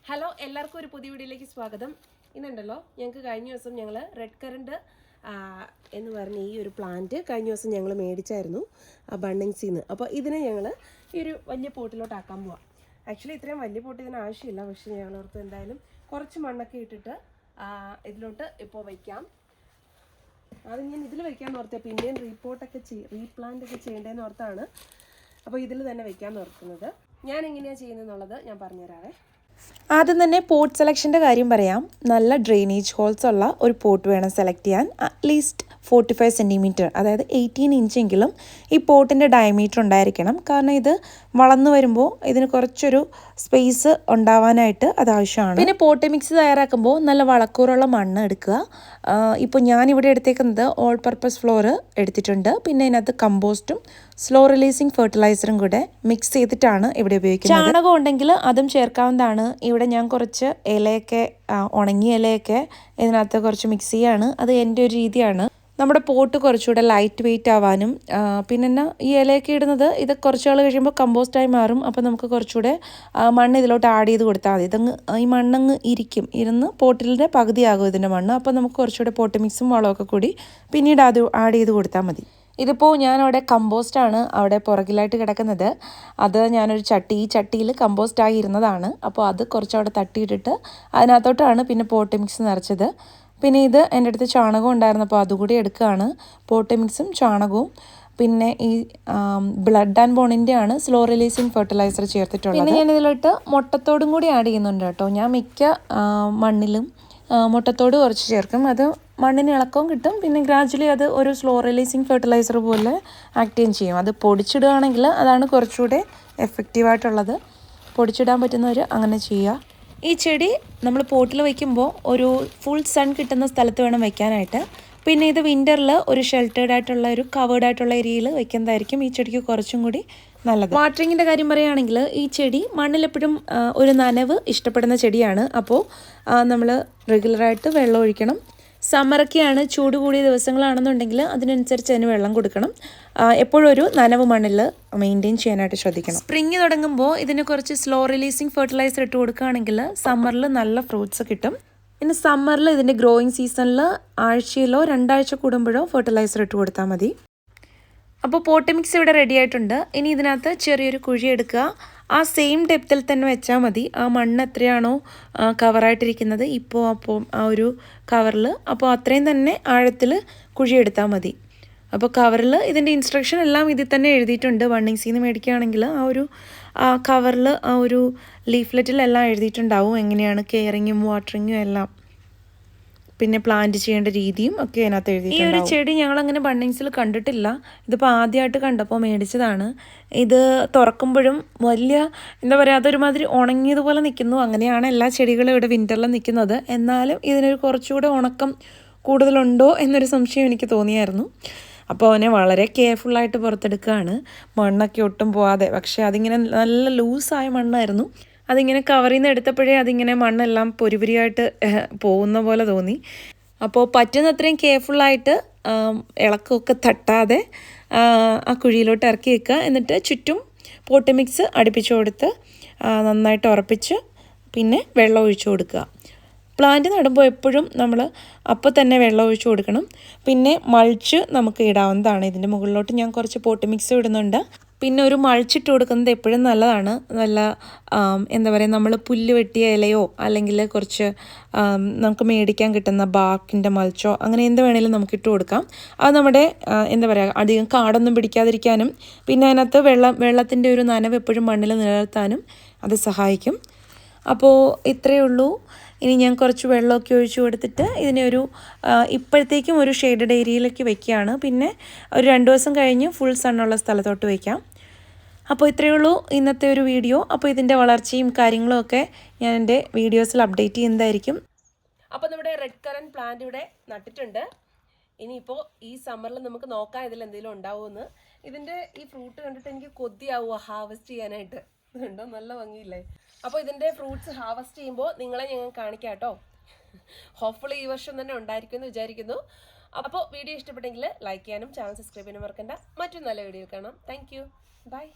Hello, എല്ലാവർക്കും ഒരു പുതിയ വീഡിയോയിലേക്ക് സ്വാഗതം. ഇന്നുണ്ടല്ലോ ഞങ്ങൾക്ക് കഴിഞ്ഞ ദിവസം ഞങ്ങൾ റെഡ് കറണ്ട് എന്ന് പറഞ്ഞ ഈ ഒരു പ്ലാന്റ് കഴിഞ്ഞ ദിവസം ഞങ്ങൾ മേടിച്ചായിരുന്നു ബണ്ണിങ്സിൽ നിന്ന്. അപ്പോൾ ഇതിനെ ഞങ്ങൾ ഈ ഒരു വലിയ പോട്ടിലോട്ട് ആക്കാൻ പോവാം. ആക്ച്വലി ഇത്രയും വലിയ പോട്ട് ഇതിന് ആവശ്യമില്ല, പക്ഷേ ഞങ്ങളോർത്ത് എന്തായാലും കുറച്ച് മണ്ണൊക്കെ ഇട്ടിട്ട് ഇതിലോട്ട് ഇപ്പോൾ വയ്ക്കാം. അത് ഞാൻ ഇതിൽ വയ്ക്കാമെന്ന് ഓർത്തേ, പിന്നെയും റീപ്ലാന്റ് ഒക്കെ ചെയ്യേണ്ടതെന്ന് ഓർത്താണ്. അപ്പോൾ ഇതിൽ തന്നെ വയ്ക്കാമെന്ന് ഓർക്കുന്നത്. ഞാൻ എങ്ങനെയാണ് ചെയ്യുന്നതെന്നുള്ളത് ഞാൻ പറഞ്ഞുതരാവേ. ആദ്യം തന്നെ പോട്ട് സെലക്ഷൻ്റെ കാര്യം പറയാം. നല്ല ഡ്രെയിനേജ് ഹോൾസ് ഉള്ള ഒരു പോട്ട് വേണം സെലക്ട് ചെയ്യാൻ. അറ്റ്ലീസ്റ്റ് 45 സെൻറ്റിമീറ്റർ, അതായത് 18 ഇഞ്ചെങ്കിലും ഈ പോട്ടിൻ്റെ ഡയമീറ്റർ ഉണ്ടായിരിക്കണം. കാരണം ഇത് വളർന്നു വരുമ്പോൾ ഇതിന് കുറച്ചൊരു സ്പേസ് ഉണ്ടാവാനായിട്ട് അത് ആവശ്യമാണ്. പിന്നെ പോട്ട് മിക്സ് തയ്യാറാക്കുമ്പോൾ നല്ല വളക്കൂറുള്ള മണ്ണ് എടുക്കുക. ഇപ്പോൾ ഞാനിവിടെ എടുത്തേക്കുന്നത് ഓൾ പർപ്പസ് ഫ്ലോർ എടുത്തിട്ടുണ്ട്. പിന്നെ ഇതിനകത്ത് കമ്പോസ്റ്റും സ്ലോ റിലീസിങ് ഫെർട്ടിലൈസറും കൂടെ മിക്സ് ചെയ്തിട്ടാണ് ഇവിടെ ഉപയോഗിക്കുന്നത്. ചാണകം ഉണ്ടെങ്കിൽ അതും ചേർക്കാവുന്നതാണ്. ഇവിടെ ഞാൻ കുറച്ച് ഇലയൊക്കെ ഉണങ്ങിയ ഇലയൊക്കെ ഇതിനകത്ത് കുറച്ച് മിക്സ് ചെയ്യാണ്. അത് എൻ്റെ ഒരു രീതിയാണ്. നമ്മുടെ പോട്ട് കുറച്ചുകൂടെ ലൈറ്റ് വെയിറ്റ് ആവാനും പിന്നെ ഈ ഇലയൊക്കെ ഇടുന്നത് ഇത് കുറച്ച് നാൾ കഴിയുമ്പോൾ കമ്പോസ്റ്റായി മാറും. അപ്പോൾ നമുക്ക് കുറച്ചുകൂടെ മണ്ണ് ഇതിലോട്ട് ആഡ് ചെയ്ത് കൊടുത്താൽ മതി. ഈ മണ്ണങ്ങ് ഇരുന്ന് പോട്ടിലിൻ്റെ പകുതിയാകും ഇതിൻ്റെ മണ്ണ്. അപ്പോൾ നമുക്ക് കുറച്ചുകൂടെ പോട്ട് മിക്സും വളമൊക്കെ കൂടി പിന്നീട് അത് ആഡ് ചെയ്ത് കൊടുത്താൽ മതി. ഇതിപ്പോൾ ഞാനവിടെ കമ്പോസ്റ്റാണ് അവിടെ പുറകിലായിട്ട് കിടക്കുന്നത്. അത് ഞാനൊരു ചട്ടിയിൽ കമ്പോസ്റ്റായി ഇരുന്നതാണ്. അപ്പോൾ അത് കുറച്ചവിടെ തട്ടിയിട്ടിട്ട് അതിനകത്തോട്ടാണ് പിന്നെ പോട്ട് മിക്സ് നിറച്ചത്. പിന്നെ ഇത് എൻ്റെ അടുത്ത് ചാണകം ഉണ്ടായിരുന്നപ്പോൾ അതുകൂടി എടുക്കുകയാണ്. പോട്ട് മിക്സും ചാണകവും പിന്നെ ഈ ബ്ലഡ് ആൻഡ് ബോണിൻ്റെ ആണ് സ്ലോ റിലീസിങ് ഫെർട്ടിലൈസർ ചേർത്തിട്ടുള്ളത്. പിന്നെ ഞാൻ ഇതിലോട്ട് മുട്ടത്തോടും കൂടി ആഡ് ചെയ്യുന്നുണ്ട് കേട്ടോ. ഞാൻ മിക്ക മണ്ണിലും മുട്ടത്തോട് കുറച്ച് ചേർക്കും. അത് മണ്ണിന് ഇളക്കവും കിട്ടും. പിന്നെ ഗ്രാജുവലി അത് ഒരു സ്ലോ റിലീസിങ് ഫെർട്ടിലൈസർ പോലെ ആക്ട് ചെയ്യും. അത് പൊടിച്ചിടുകയാണെങ്കിൽ അതാണ് കുറച്ചുകൂടെ എഫക്റ്റീവായിട്ടുള്ളത്. പൊടിച്ചിടാൻ പറ്റുന്നവർ അങ്ങനെ ചെയ്യുക. ഈ ചെടി നമ്മൾ പോട്ടിൽ വയ്ക്കുമ്പോൾ ഒരു ഫുൾ സൺ കിട്ടുന്ന സ്ഥലത്ത് വേണം വയ്ക്കാനായിട്ട്. പിന്നെ ഇത് വിൻ്ററിൽ ഒരു ഷെൽട്ടേഡ് ആയിട്ടുള്ള ഒരു കവേർഡ് ആയിട്ടുള്ള ഏരിയയിൽ വയ്ക്കുന്നതായിരിക്കും ഈ ചെടിക്ക് കുറച്ചും കൂടി നല്ലത്. വാട്ടറിങ്ങിൻ്റെ കാര്യം പറയുകയാണെങ്കിൽ ഈ ചെടി മണ്ണിലെപ്പോഴും ഒരു നനവ് ഇഷ്ടപ്പെടുന്ന ചെടിയാണ്. അപ്പോൾ നമ്മൾ റെഗുലറായിട്ട് വെള്ളം ഒഴിക്കണം. സമ്മറൊക്കെയാണ്, ചൂട് കൂടിയ ദിവസങ്ങളാണെന്നുണ്ടെങ്കിൽ അതിനനുസരിച്ച് അതിന് വെള്ളം കൊടുക്കണം. എപ്പോഴും ഒരു നനവ് മണ്ണിൽ മെയിൻറ്റെയിൻ ചെയ്യാനായിട്ട് ശ്രദ്ധിക്കണം. സ്പ്രിങ് തുടങ്ങുമ്പോൾ ഇതിന് കുറച്ച് സ്ലോ റിലീസിങ് ഫെർട്ടിലൈസർ ഇട്ട് കൊടുക്കുകയാണെങ്കിൽ സമ്മറിൽ നല്ല ഫ്രൂട്ട്സ് കിട്ടും. പിന്നെ സമ്മറിൽ ഇതിൻ്റെ ഗ്രോയിങ് സീസണിൽ ആഴ്ചയിലോ 2 ആഴ്ച കൂടുമ്പോഴോ ഫെർട്ടിലൈസർ ഇട്ട് കൊടുത്താൽ മതി. അപ്പോൾ പോട്ട് മിക്സ് ഇവിടെ റെഡി ആയിട്ടുണ്ട്. ഇനി ഇതിനകത്ത് ചെറിയൊരു കുഴി എടുക്കുക. ആ സെയിം ഡെപ്തിൽ തന്നെ വെച്ചാൽ മതി. ആ മണ്ണ് എത്രയാണോ കവറായിട്ടിരിക്കുന്നത് ഇപ്പോൾ ആ ഒരു കവറിൽ, അപ്പോൾ അത്രയും തന്നെ ആഴത്തിൽ കുഴിയെടുത്താൽ മതി. അപ്പോൾ കവറിൽ ഇതിൻ്റെ ഇൻസ്ട്രക്ഷൻ എല്ലാം ഇതിൽ തന്നെ എഴുതിയിട്ടുണ്ട്. ബണ്ണിങ്സിൽ നിന്ന് മേടിക്കുകയാണെങ്കിൽ ആ ഒരു കവറിൽ ആ ഒരു ലീഫ്ലെറ്റിലെല്ലാം എഴുതിയിട്ടുണ്ടാവും എങ്ങനെയാണ് കെയറിങ്ങും വാട്ടറിങ്ങും എല്ലാം. പിന്നെ പ്ലാന്റ് ചെയ്യേണ്ട രീതിയും ഒക്കെ അതിനകത്ത് എഴുതിയിട്ടുണ്ട്. ഈ ഒരു ചെടി ഞങ്ങളങ്ങനെ ബണ്ണിങ്സിൽ കണ്ടിട്ടില്ല. ഇതിപ്പോൾ ആദ്യമായിട്ട് കണ്ടപ്പോൾ മേടിച്ചതാണ്. ഇത് തുറക്കുമ്പോഴും വലിയ എന്താ പറയുക, അതൊരുമാതിരി ഉണങ്ങിയതുപോലെ നിൽക്കുന്നു. അങ്ങനെയാണ് എല്ലാ ചെടികളും ഇവിടെ വിൻ്ററിൽ നിൽക്കുന്നത്. എന്നാലും ഇതിനൊരു കുറച്ചുകൂടെ ഉണക്കം കൂടുതലുണ്ടോ എന്നൊരു സംശയം എനിക്ക് തോന്നിയായിരുന്നു. അപ്പോൾ അവനെ വളരെ കെയർഫുള്ളായിട്ട് പുറത്തെടുക്കുകയാണ്, മണ്ണൊക്കെ ഒട്ടും പോവാതെ. പക്ഷേ അതിങ്ങനെ നല്ല ലൂസായ മണ്ണായിരുന്നു. അതിങ്ങനെ കവറിൽ നിന്ന് എടുത്തപ്പോഴേ അതിങ്ങനെ മണ്ണെല്ലാം പൊരിപൊരിയായിട്ട് പോകുന്ന പോലെ തോന്നി. അപ്പോൾ പറ്റുന്നത്രയും കെയർഫുള്ളായിട്ട് ഇളക്കമൊക്കെ തട്ടാതെ ആ കുഴിയിലോട്ട് ഇറക്കി വെക്കുക. എന്നിട്ട് ചുറ്റും പോട്ട് മിക്സ് അടുപ്പിച്ച് കൊടുത്ത് നന്നായിട്ട് ഉറപ്പിച്ച് പിന്നെ വെള്ളം ഒഴിച്ചു കൊടുക്കുക. പ്ലാന്റ് നടുമ്പോൾ എപ്പോഴും നമ്മൾ അപ്പോൾ തന്നെ വെള്ളം ഒഴിച്ചു കൊടുക്കണം. പിന്നെ മൾച്ച് നമുക്ക് ഇടാവുന്നതാണ്. ഇതിൻ്റെ മുകളിലോട്ട് ഞാൻ കുറച്ച് പോട്ട് മിക്സ് ഇടുന്നുണ്ട്. പിന്നെ ഒരു മൾച്ചിട്ട് കൊടുക്കുന്നത് എപ്പോഴും നല്ലതാണ്. നല്ല എന്താ പറയുക, നമ്മൾ പുല്ല് വെട്ടിയ ഇലയോ അല്ലെങ്കിൽ കുറച്ച് നമുക്ക് മേടിക്കാൻ കിട്ടുന്ന ബാർക്കിൻ്റെ മൾച്ചോ അങ്ങനെ എന്ത് വേണേലും നമുക്ക് ഇട്ട് കൊടുക്കാം. അത് നമ്മുടെ എന്താ പറയുക, അധികം കാടൊന്നും പിടിക്കാതിരിക്കാനും പിന്നെ അതിനകത്ത് വെള്ളത്തിൻ്റെ ഒരു നനവ് എപ്പോഴും മണ്ണിൽ നിലനിർത്താനും അത് സഹായിക്കും. അപ്പോൾ ഇത്രയേ ഉള്ളൂ. ഇനി ഞാൻ കുറച്ച് വെള്ളമൊക്കെ ഒഴിച്ചു കൊടുത്തിട്ട് ഇതിനെ ഇപ്പോഴത്തേക്കും ഒരു ഷെയ്ഡഡ് ഏരിയയിലേക്ക് വയ്ക്കുകയാണ്. പിന്നെ ഒരു 2 ദിവസം കഴിഞ്ഞ് ഫുൾ സണ്ണുള്ള സ്ഥലത്തോട്ട് വയ്ക്കാം. അപ്പോൾ ഇത്രയേ ഉള്ളൂ ഇന്നത്തെ ഒരു വീഡിയോ. അപ്പോൾ ഇതിൻ്റെ വളർച്ചയും കാര്യങ്ങളും ഒക്കെ ഞാൻ എൻ്റെ വീഡിയോസിൽ അപ്ഡേറ്റ് ചെയ്യുന്നതായിരിക്കും. അപ്പോൾ നമ്മുടെ റെഡ് കറന്റ് പ്ലാന്റ് ഇവിടെ നട്ടിട്ടുണ്ട്. ഇനിയിപ്പോൾ ഈ സമ്മറിൽ നമുക്ക് നോക്കാം ഇതിൽ എന്തെങ്കിലും ഉണ്ടാവുമെന്ന്. ഇതിൻ്റെ ഈ ഫ്രൂട്ട് കണ്ടിട്ട് എനിക്ക് കൊതിയാവുക ഹാർവെസ്റ്റ് ചെയ്യാനായിട്ട്. ഉണ്ടോ, നല്ല ഭംഗിയില്ലേ? അപ്പോൾ ഇതിൻ്റെ ഫ്രൂട്ട്സ് ഹാർവെസ്റ്റ് ചെയ്യുമ്പോൾ നിങ്ങളെ ഞങ്ങൾ കാണിക്കാം കേട്ടോ. ഹോപ്പ്ഫുള്ളി ഈ വർഷം തന്നെ ഉണ്ടായിരിക്കുമെന്ന് വിചാരിക്കുന്നു. അപ്പോൾ വീഡിയോ ഇഷ്ടപ്പെട്ടെങ്കിൽ ലൈക്ക് ചെയ്യാനും ചാനൽ സബ്സ്ക്രൈബ് ചെയ്യാനും മറക്കണ്ട. മറ്റൊരു നല്ല വീഡിയോ കാണാം. Thank you. ബൈ.